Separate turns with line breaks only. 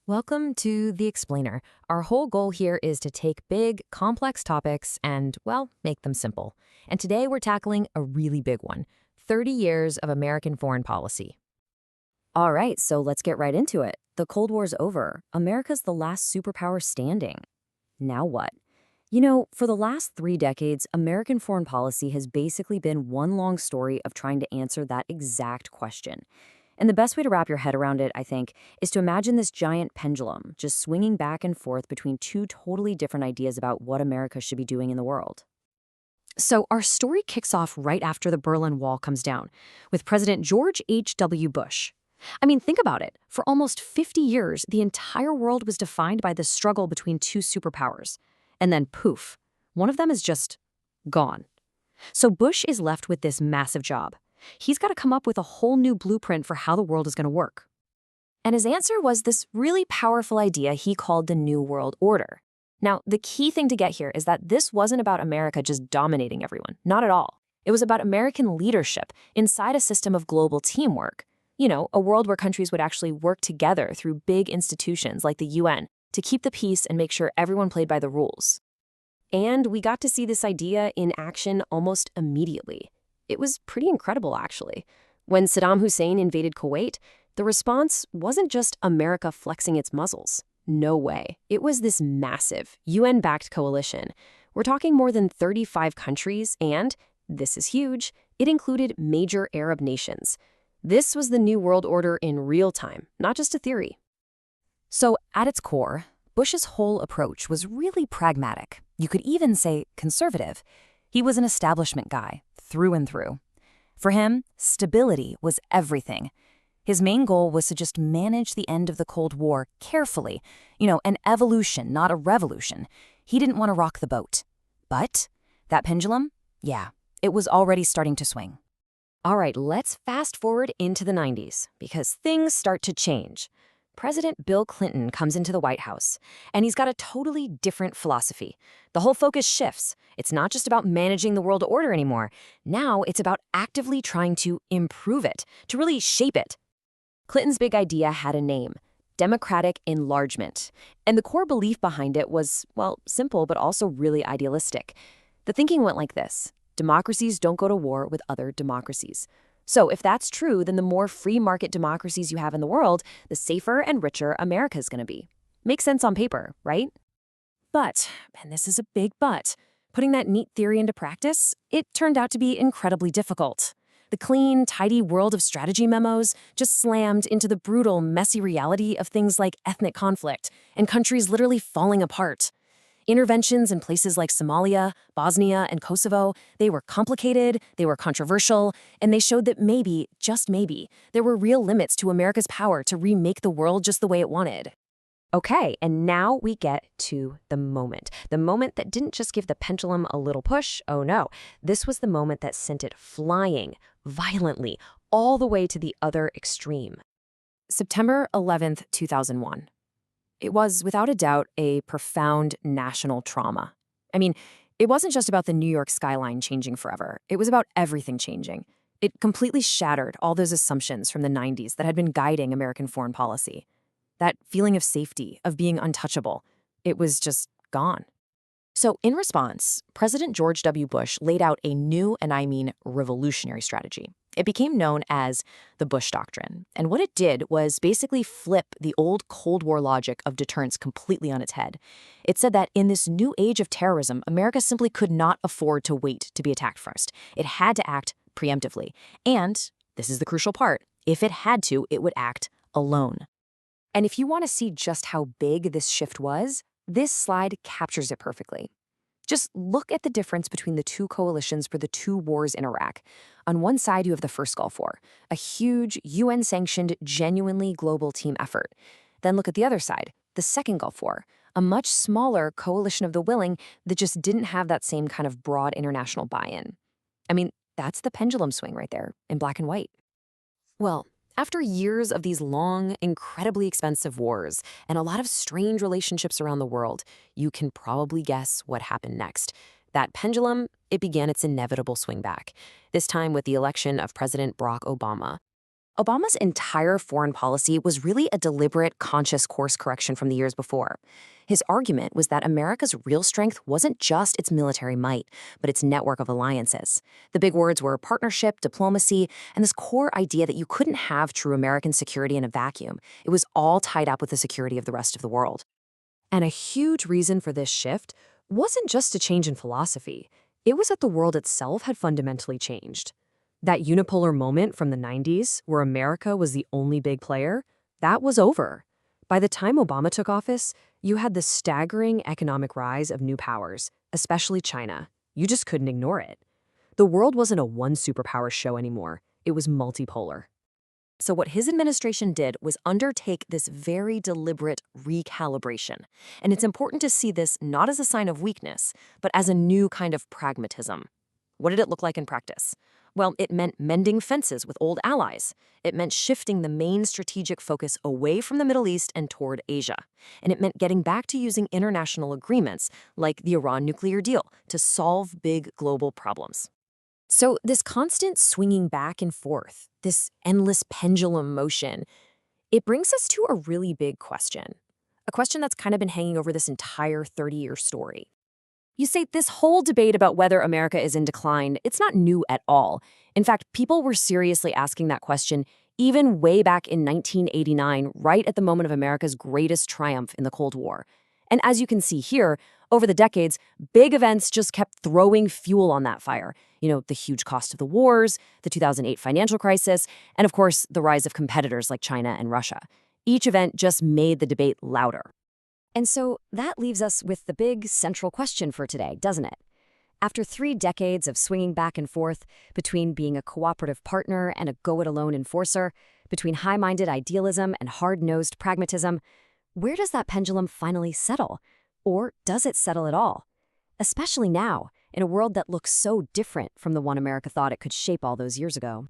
Welcome to The Explainer. Our whole goal here is to take big, complex topics and, well, make them simple. And today we're tackling a really big one: 30 years of American foreign policy.
All right, so let's get right into it. The Cold War's over. America's the last superpower standing. Now what? For the last 3 decades, American foreign policy has basically been one long story of trying to answer that exact question. And the best way to wrap your head around it, I think, is to imagine this giant pendulum just swinging back and forth between two totally different ideas about what America should be doing in the world.
So our story kicks off right after the Berlin Wall comes down, with President George H.W. Bush. I mean, think about it. For almost 50 years, the entire world was defined by the struggle between two superpowers. And then poof, one of them is just gone. So Bush is left with this massive job. He's got to come up with a whole new blueprint for how the world is going to work.
And his answer was this really powerful idea he called the New World Order. Now, the key thing to get here is that this wasn't about America just dominating everyone. Not at all. It was about American leadership inside a system of global teamwork. A world where countries would actually work together through big institutions like the UN to keep the peace and make sure everyone played by the rules. And we got to see this idea in action almost immediately. It was pretty incredible, actually. When Saddam Hussein invaded Kuwait, the response wasn't just America flexing its muscles. No way. It was this massive, UN-backed coalition. We're talking more than 35 countries, and, this is huge, it included major Arab nations. This was the New World Order in real time, not just a theory.
So at its core, Bush's whole approach was really pragmatic. You could even say conservative. He was an establishment guy, through and through. For him, stability was everything. His main goal was to just manage the end of the Cold War carefully. An evolution, not a revolution. He didn't want to rock the boat. But that pendulum, yeah, it was already starting to swing.
All right, let's fast forward into the 90s, because things start to change. President Bill Clinton comes into the White House, and he's got a totally different philosophy. The whole focus shifts. It's not just about managing the world order anymore. Now it's about actively trying to improve it, to really shape it. Clinton's big idea had a name: democratic enlargement. And the core belief behind it was, well, simple, but also really idealistic. The thinking went like this: democracies don't go to war with other democracies. So if that's true, then the more free market democracies you have in the world, the safer and richer America's going to be. Makes sense on paper, right? But, and this is a big but, putting that neat theory into practice, it turned out to be incredibly difficult. The clean, tidy world of strategy memos just slammed into the brutal, messy reality of things like ethnic conflict and countries literally falling apart. Interventions in places like Somalia, Bosnia, and Kosovo, they were complicated, they were controversial, and they showed that maybe, just maybe, there were real limits to America's power to remake the world just the way it wanted. Okay, and now we get to the moment. The moment that didn't just give the pendulum a little push, oh no. This was the moment that sent it flying, violently, all the way to the other extreme.
September 11th, 2001. It was, without a doubt, a profound national trauma. I mean, it wasn't just about the New York skyline changing forever. It was about everything changing. It completely shattered all those assumptions from the 90s that had been guiding American foreign policy. That feeling of safety, of being untouchable, it was just gone. So in response, President George W. Bush laid out a new, and I mean revolutionary strategy. It became known as the Bush Doctrine. And what it did was basically flip the old Cold War logic of deterrence completely on its head. It said that in this new age of terrorism, America simply could not afford to wait to be attacked first. It had to act preemptively. And, this is the crucial part, if it had to, it would act alone. And if you want to see just how big this shift was, this slide captures it perfectly. Just look at the difference between the two coalitions for the two wars in Iraq. On one side, you have the first Gulf War, a huge, UN-sanctioned, genuinely global team effort. Then look at the other side, the second Gulf War, a much smaller coalition of the willing that just didn't have that same kind of broad international buy-in. I mean, that's the pendulum swing right there, in black and white. Well, after years of these long, incredibly expensive wars and a lot of strange relationships around the world, you can probably guess what happened next. That pendulum, it began its inevitable swing back, this time with the election of President Barack Obama. Obama's entire foreign policy was really a deliberate, conscious course correction from the years before. His argument was that America's real strength wasn't just its military might, but its network of alliances. The big words were partnership, diplomacy, and this core idea that you couldn't have true American security in a vacuum. It was all tied up with the security of the rest of the world.
And a huge reason for this shift wasn't just a change in philosophy. It was that the world itself had fundamentally changed. That unipolar moment from the 90s, where America was the only big player, that was over. By the time Obama took office, you had the staggering economic rise of new powers, especially China. You just couldn't ignore it. The world wasn't a one superpower show anymore. It was multipolar.
So, what his administration did was undertake this very deliberate recalibration. And it's important to see this not as a sign of weakness, but as a new kind of pragmatism. What did it look like in practice? Well, it meant mending fences with old allies. It meant shifting the main strategic focus away from the Middle East and toward Asia. And it meant getting back to using international agreements like the Iran nuclear deal to solve big global problems.
So, this constant swinging back and forth, this endless pendulum motion, it brings us to a really big question. A question that's kind of been hanging over this entire 30-year story. You say this whole debate about whether America is in decline, it's not new at all. In fact, people were seriously asking that question even way back in 1989, right at the moment of America's greatest triumph in the Cold War. And as you can see here, over the decades, big events just kept throwing fuel on that fire. The huge cost of the wars, the 2008 financial crisis, and of course, the rise of competitors like China and Russia. Each event just made the debate louder. And so that leaves us with the big central question for today, doesn't it? After 3 decades of swinging back and forth between being a cooperative partner and a go-it-alone enforcer, between high-minded idealism and hard-nosed pragmatism, where does that pendulum finally settle? Or does it settle at all? Especially now, in a world that looks so different from the one America thought it could shape all those years ago.